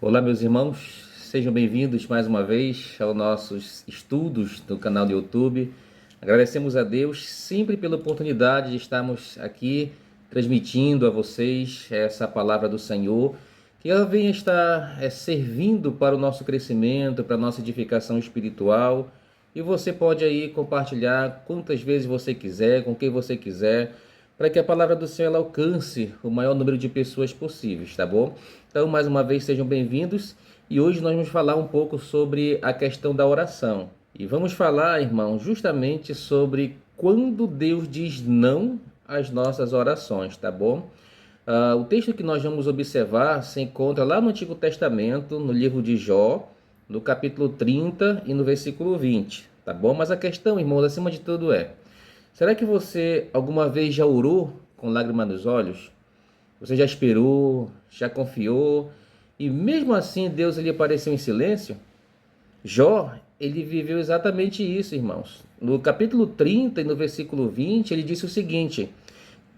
Olá, meus irmãos, sejam bem-vindos mais uma vez aos nossos estudos do canal do YouTube. Agradecemos a Deus sempre pela oportunidade de estarmos aqui transmitindo a vocês essa palavra do Senhor, que ela venha estar servindo para o nosso crescimento, para a nossa edificação espiritual. E você pode aí compartilhar quantas vezes você quiser, com quem você quiser, para que a palavra do Senhor ela alcance o maior número de pessoas possíveis, tá bom? Então, mais uma vez, sejam bem-vindos. E hoje nós vamos falar um pouco sobre a questão da oração. E vamos falar, irmão, justamente sobre quando Deus diz não às nossas orações, tá bom? O texto que nós vamos observar se encontra lá no Antigo Testamento, no livro de Jó, no capítulo 30 e no versículo 20, tá bom? Mas a questão, irmãos, acima de tudo será que você alguma vez já orou com lágrimas nos olhos? Você já esperou, já confiou, e mesmo assim Deus lhe apareceu em silêncio? Jó, ele viveu exatamente isso, irmãos. No capítulo 30 e no versículo 20, ele disse o seguinte: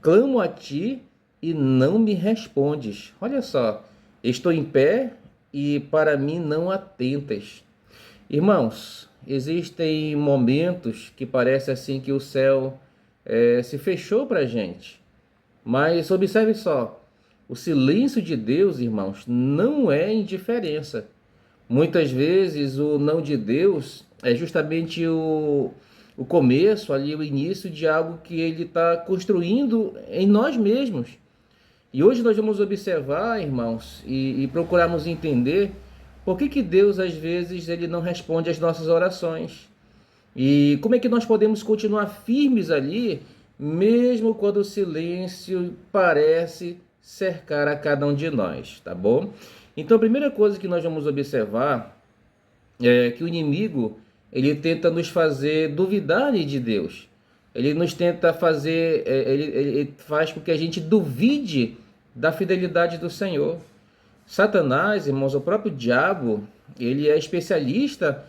clamo a ti e não me respondes. Olha só, estou em pé e para mim não atentas. Irmãos, existem momentos que parece assim que o céu se fechou para a gente. Mas observe só, o silêncio de Deus, irmãos, não é indiferença. Muitas vezes o não de Deus é justamente o começo, ali, o início de algo que Ele está construindo em nós mesmos. E hoje nós vamos observar, irmãos, e procurarmos entender por que Deus, às vezes, Ele não responde às nossas orações. E como é que nós podemos continuar firmes ali, mesmo quando o silêncio parece cercar a cada um de nós, tá bom? Então, a primeira coisa que nós vamos observar é que o inimigo, ele tenta nos fazer duvidar de Deus. Ele nos tenta fazer, ele faz com que a gente duvide da fidelidade do Senhor. Satanás, irmãos, o próprio diabo, ele é especialista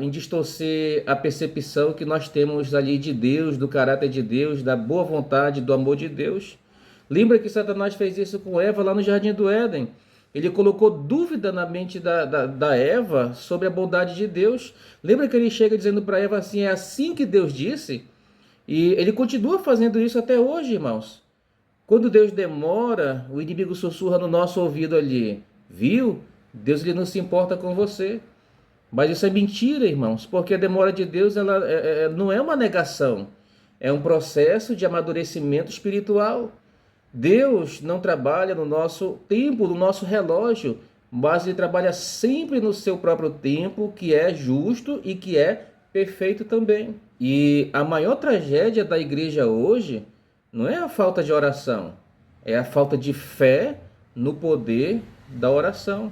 em distorcer a percepção que nós temos ali de Deus, do caráter de Deus, da boa vontade, do amor de Deus. Lembra que Satanás fez isso com Eva lá no Jardim do Éden? Ele colocou dúvida na mente da Eva sobre a bondade de Deus. Lembra que ele chega dizendo para Eva assim: é assim que Deus disse? E ele continua fazendo isso até hoje, irmãos. Quando Deus demora, o inimigo sussurra no nosso ouvido ali: viu? Deus ele não se importa com você. Mas isso é mentira, irmãos, porque a demora de Deus ela não é uma negação, é um processo de amadurecimento espiritual. Deus não trabalha no nosso tempo, no nosso relógio, mas Ele trabalha sempre no seu próprio tempo, que é justo e que é perfeito também. E a maior tragédia da igreja hoje não é a falta de oração, é a falta de fé no poder da oração.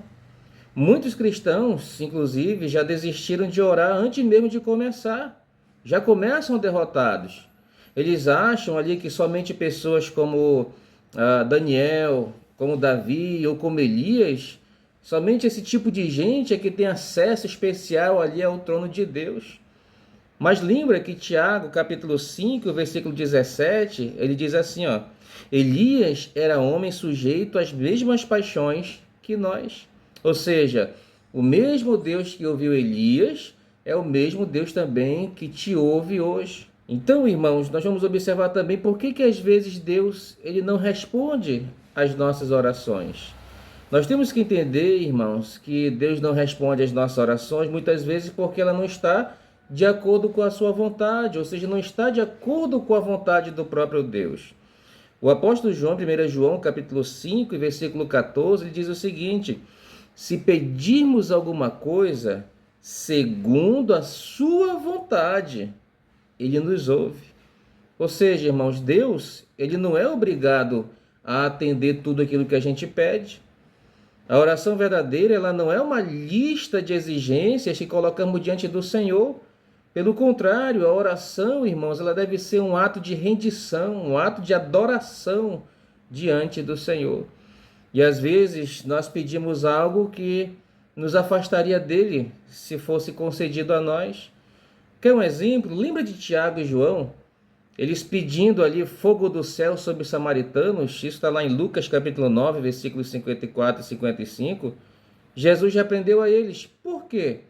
Muitos cristãos, inclusive, já desistiram de orar antes mesmo de começar. Já começam derrotados. Eles acham ali que somente pessoas como Daniel, como Davi ou como Elias, somente esse tipo de gente é que tem acesso especial ali ao trono de Deus. Mas lembra que Tiago, capítulo 5, versículo 17, ele diz assim, ó: Elias era homem sujeito às mesmas paixões que nós. Ou seja, o mesmo Deus que ouviu Elias é o mesmo Deus também que te ouve hoje. Então, irmãos, nós vamos observar também por que às vezes Deus ele não responde às nossas orações. Nós temos que entender, irmãos, que Deus não responde às nossas orações muitas vezes porque ela não está de acordo com a sua vontade, ou seja, não está de acordo com a vontade do próprio Deus. O apóstolo João, 1 João, capítulo 5, versículo 14, ele diz o seguinte: se pedirmos alguma coisa segundo a sua vontade, ele nos ouve. Ou seja, irmãos, Deus, ele não é obrigado a atender tudo aquilo que a gente pede. A oração verdadeira, ela não é uma lista de exigências que colocamos diante do Senhor. Pelo contrário, a oração, irmãos, ela deve ser um ato de rendição, um ato de adoração diante do Senhor. E às vezes nós pedimos algo que nos afastaria dele se fosse concedido a nós. Quer um exemplo? Lembra de Tiago e João? Eles pedindo ali fogo do céu sobre os samaritanos. Isso está lá em Lucas capítulo 9, versículos 54 e 55. Jesus repreendeu a eles. Por quê?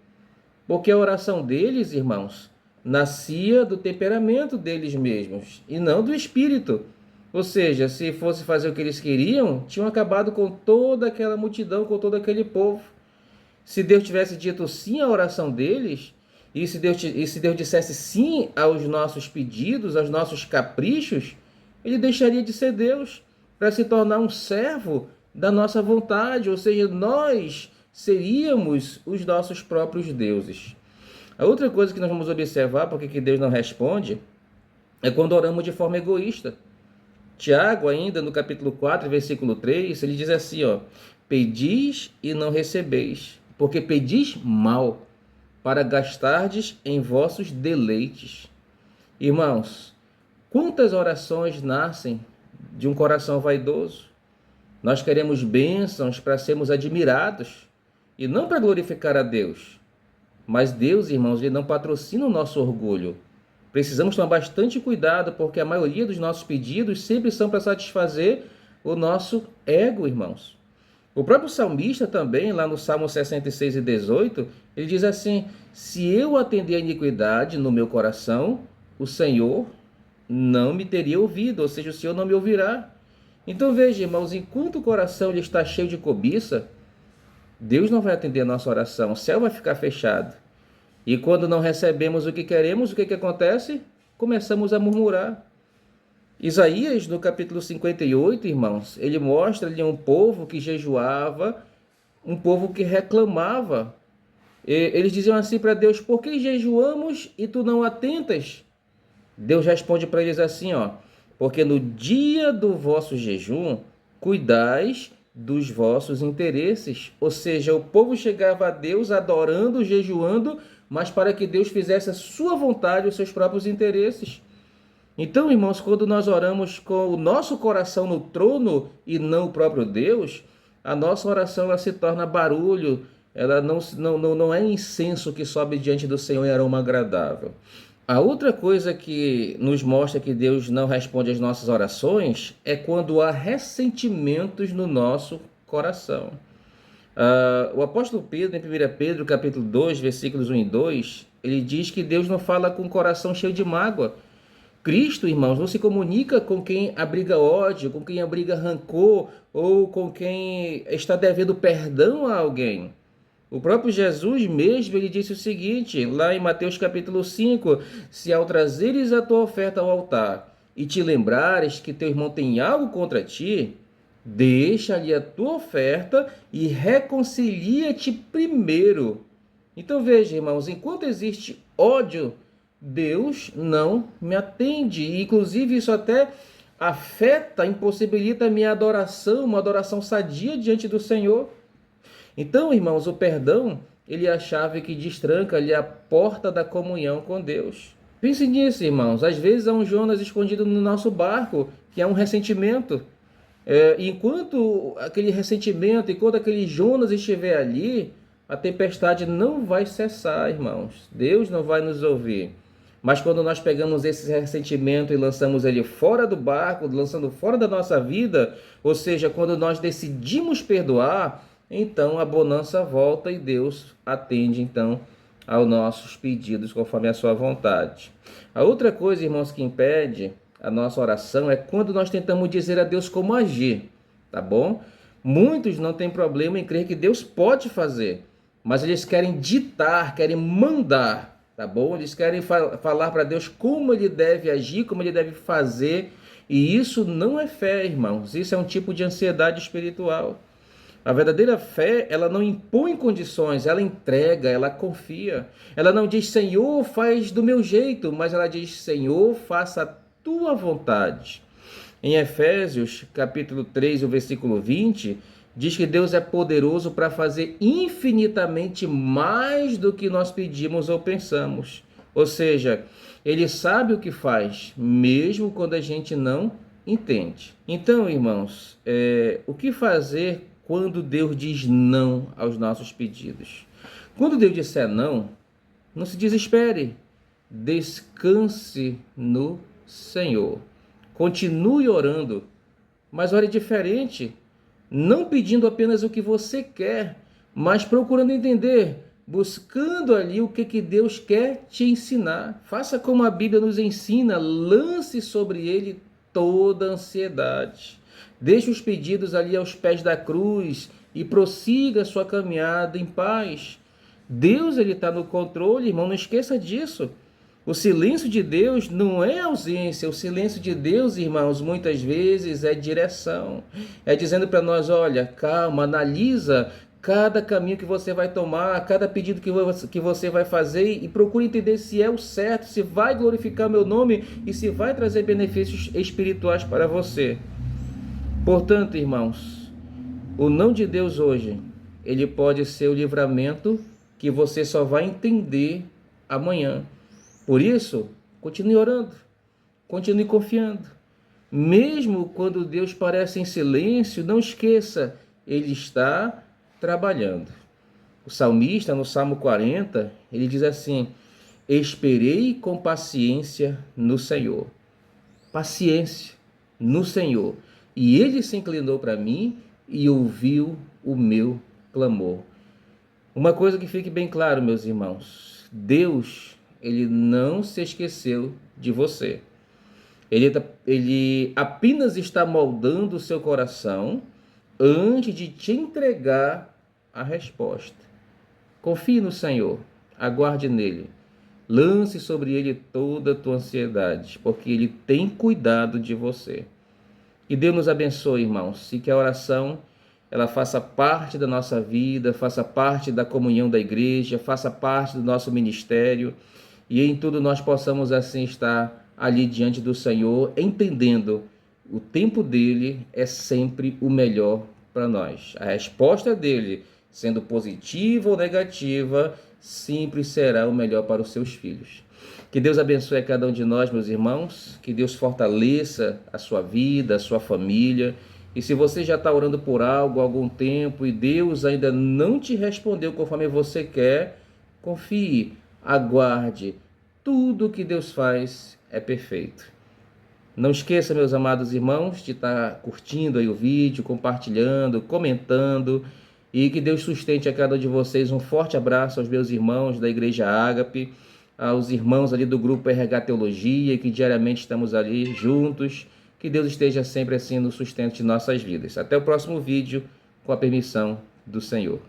Porque a oração deles, irmãos, nascia do temperamento deles mesmos e não do espírito. Ou seja, se fosse fazer o que eles queriam, tinham acabado com toda aquela multidão, com todo aquele povo. Se Deus tivesse dito sim à oração deles, e se Deus dissesse sim aos nossos pedidos, aos nossos caprichos, ele deixaria de ser Deus para se tornar um servo da nossa vontade, ou seja, nós seríamos os nossos próprios deuses. A outra coisa que nós vamos observar, porque que Deus não responde, é quando oramos de forma egoísta. Tiago, ainda no capítulo 4, versículo 3, ele diz assim, ó: pedis e não recebeis, porque pedis mal, para gastardes em vossos deleites. Irmãos, quantas orações nascem de um coração vaidoso? Nós queremos bênçãos para sermos admirados e não para glorificar a Deus. Mas Deus, irmãos, ele não patrocina o nosso orgulho. Precisamos tomar bastante cuidado, porque a maioria dos nossos pedidos sempre são para satisfazer o nosso ego, irmãos. O próprio salmista também, lá no Salmo 66 e 18, ele diz assim: se eu atender a iniquidade no meu coração, o Senhor não me teria ouvido, ou seja, o Senhor não me ouvirá. Então veja, irmãos, enquanto o coração ele está cheio de cobiça, Deus não vai atender a nossa oração, o céu vai ficar fechado. E quando não recebemos o que queremos, o que acontece? Começamos a murmurar. Isaías, no capítulo 58, irmãos, ele mostra ali um povo que jejuava, um povo que reclamava. Eles diziam assim para Deus: por que jejuamos e tu não atentas? Deus responde para eles assim, ó: porque no dia do vosso jejum, cuidais dos vossos interesses. Ou seja, o povo chegava a Deus adorando, jejuando, mas para que Deus fizesse a sua vontade, os seus próprios interesses. Então, irmãos, quando nós oramos com o nosso coração no trono e não o próprio Deus, a nossa oração ela se torna barulho, ela não é incenso que sobe diante do Senhor em aroma agradável. A outra coisa que nos mostra que Deus não responde às nossas orações é quando há ressentimentos no nosso coração. O apóstolo Pedro, em 1 Pedro, capítulo 2, versículos 1 e 2, ele diz que Deus não fala com o coração cheio de mágoa. Cristo, irmãos, não se comunica com quem abriga ódio, com quem abriga rancor ou com quem está devendo perdão a alguém. O próprio Jesus mesmo, ele disse o seguinte, lá em Mateus capítulo 5, se ao trazeres a tua oferta ao altar e te lembrares que teu irmão tem algo contra ti, deixa ali a tua oferta e reconcilia-te primeiro. Então veja, irmãos, enquanto existe ódio, Deus não me atende. E, inclusive, isso até afeta, impossibilita a minha adoração, uma adoração sadia diante do Senhor. Então, irmãos, o perdão, ele é a chave que destranca ali a porta da comunhão com Deus. Pense nisso, irmãos. Às vezes há um Jonas escondido no nosso barco, que é um ressentimento. Enquanto aquele ressentimento, enquanto aquele Jonas estiver ali, a tempestade não vai cessar, irmãos. Deus não vai nos ouvir. Mas quando nós pegamos esse ressentimento e lançamos ele fora do barco, lançando fora da nossa vida, ou seja, quando nós decidimos perdoar, então a bonança volta e Deus atende então aos nossos pedidos conforme a sua vontade. A outra coisa, irmãos, que impede a nossa oração é quando nós tentamos dizer a Deus como agir, tá bom? Muitos não têm problema em crer que Deus pode fazer, mas eles querem ditar, querem mandar, tá bom? Eles querem falar para Deus como ele deve agir, como ele deve fazer, e isso não é fé, irmãos. Isso é um tipo de ansiedade espiritual. A verdadeira fé, ela não impõe condições, ela entrega, ela confia. Ela não diz, Senhor, faz do meu jeito, mas ela diz, Senhor, faça a tua vontade. Em Efésios, capítulo 3, o versículo 20, diz que Deus é poderoso para fazer infinitamente mais do que nós pedimos ou pensamos. Ou seja, ele sabe o que faz, mesmo quando a gente não entende. Então, irmãos, o que fazer quando Deus diz não aos nossos pedidos? Quando Deus disser não, não se desespere. Descanse no Senhor. Continue orando, mas ore diferente. Não pedindo apenas o que você quer, mas procurando entender, buscando ali o que Deus quer te ensinar. Faça como a Bíblia nos ensina, lance sobre ele toda a ansiedade. Deixe os pedidos ali aos pés da cruz e prossiga a sua caminhada em paz. Deus, ele está no controle, irmão, não esqueça disso. O silêncio de Deus não é ausência, o silêncio de Deus, irmãos, muitas vezes é direção. É dizendo para nós, olha, calma, analisa cada caminho que você vai tomar, cada pedido que você vai fazer e procure entender se é o certo, se vai glorificar meu nome e se vai trazer benefícios espirituais para você. Portanto, irmãos, o não de Deus hoje, ele pode ser o livramento que você só vai entender amanhã. Por isso, continue orando, continue confiando. Mesmo quando Deus parece em silêncio, não esqueça, ele está trabalhando. O salmista, no Salmo 40, ele diz assim: esperei com paciência no Senhor. Paciência no Senhor. E ele se inclinou para mim e ouviu o meu clamor. Uma coisa que fique bem claro, meus irmãos: Deus, ele não se esqueceu de você. Ele apenas está moldando o seu coração antes de te entregar a resposta. Confie no Senhor, aguarde nele, lance sobre ele toda a tua ansiedade, porque ele tem cuidado de você. Que Deus nos abençoe, irmãos, e que a oração ela faça parte da nossa vida, faça parte da comunhão da igreja, faça parte do nosso ministério, e em tudo nós possamos assim estar ali diante do Senhor, entendendo o tempo dele é sempre o melhor para nós. A resposta dele, sendo positiva ou negativa, sempre será o melhor para os seus filhos. Que Deus abençoe a cada um de nós, meus irmãos, que Deus fortaleça a sua vida, a sua família. E se você já está orando por algo há algum tempo e Deus ainda não te respondeu conforme você quer, confie, aguarde. Tudo que Deus faz é perfeito. Não esqueça, meus amados irmãos, de estar curtindo aí o vídeo, compartilhando, comentando, e que Deus sustente a cada um de vocês. Um forte abraço aos meus irmãos da Igreja Ágape, aos irmãos ali do grupo RH Teologia, que diariamente estamos ali juntos. Que Deus esteja sempre assim no sustento de nossas vidas. Até o próximo vídeo, com a permissão do Senhor.